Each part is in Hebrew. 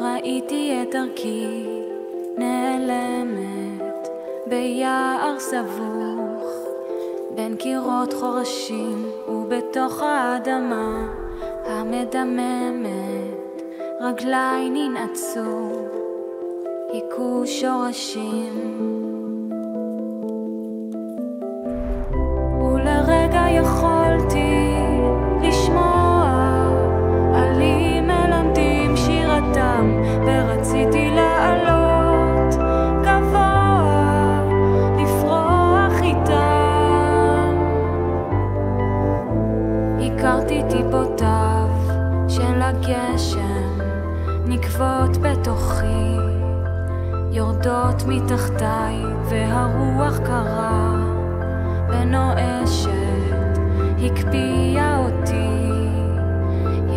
ראיתי את דרכי נעלמת ביער סבוך בין קירות חורשים ובתוך האדמה המדממת רגליי ננעצו היכו שורשים ולרגע יכולתי לשמוע עלי מלמדים שירתם ורציתי לעלות גבוה לפרוח איתם הכרתי טיפותיו של הגשם נקבות בתוכי יורדות מתחתיי והרוח קרה ונואשת הקפיאה אותי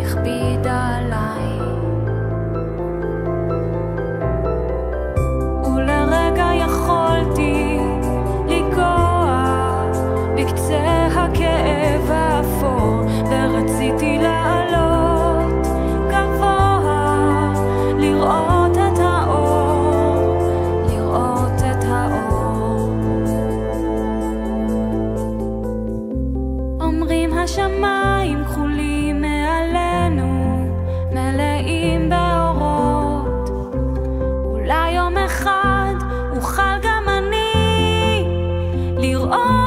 הכבידה עליי ולרגע יכולתי לגוע בקצה הכאב האפור ורציתי לעלות גבוה לראות את האור לראות את האור אומרים השמיים כחולים מעלינו מלאים באורות אולי יום אחד אוכל גם אני לראות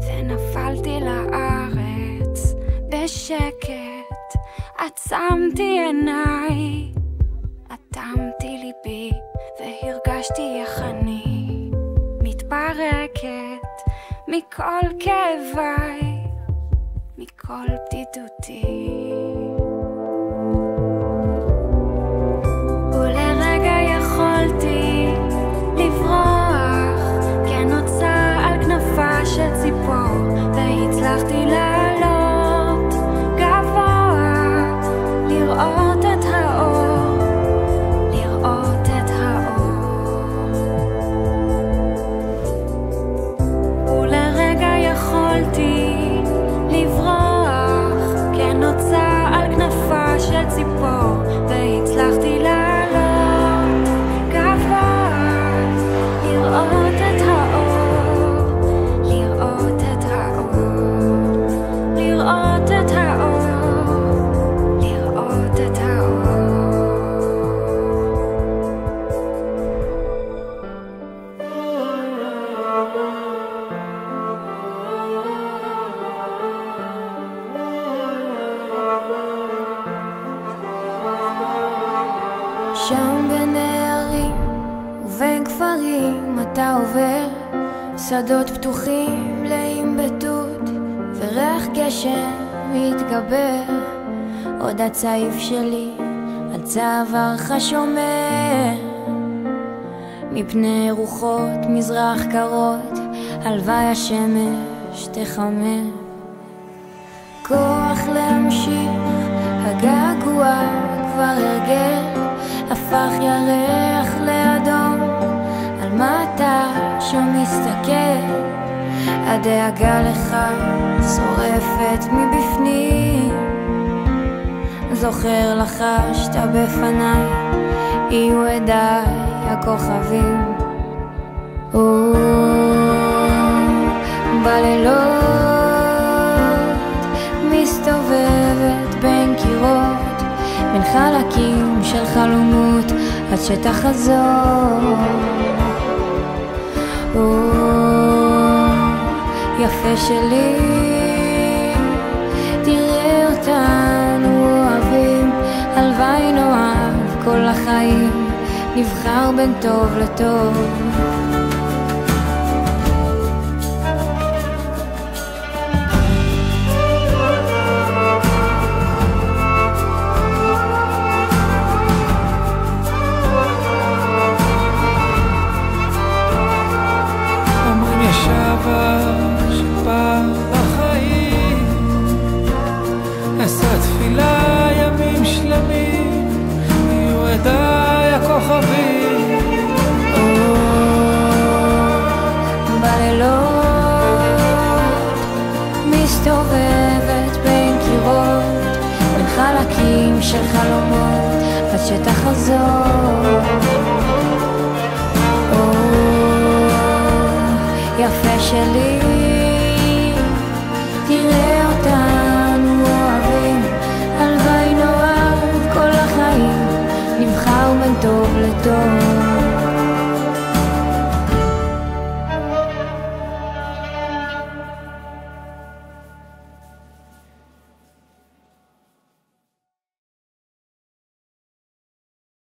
ונפלתי לארץ בשקט עצמתי עיניי אטמתי ליבי והרגשתי איך אני מתפרקת מכל כאביי מכל בדידותי ולרגע יכולתי לברוח כן נוצה על כנפה של ציפור והצלחתי לעלות גבוה לראות את האור לראות את האור ולרגע יכולתי לברוח כן נוצה על כנפה של ציפור והצלחתי לעלות גבוה לראות את האור לראות את האור לראות את האור לראות את האור שם בין הערים ובין כפרים אתה עובר שדות פתוחים מלאים בתות וריח גשם מתגבר עוד הצעיף שלי על צווארך שומר מפני רוחות מזרח קרות הלוואי השמש תחמר כוח להמשיך הגעגוע כבר הרגל הפך ירח לאדום על מה אתה שם מסתכל הדאגה לך שורפת מבפנים זוכר לחשת בפניי יהיו עדיי הכוכבים בלילות מסתובבת בין קירות בין חלקים של חלומות עד שתחזור יפה שלי תראה אותנו אוהבים הלוואי נאהב כל החיים נבחר בין טוב לטוב שבא בחיים עשה תפילה ימים שלמים יהיו עדיי הכוכבים מסתובבת בין קירות, בין חלקים של חלומות, עד שתחזור. יפה שלי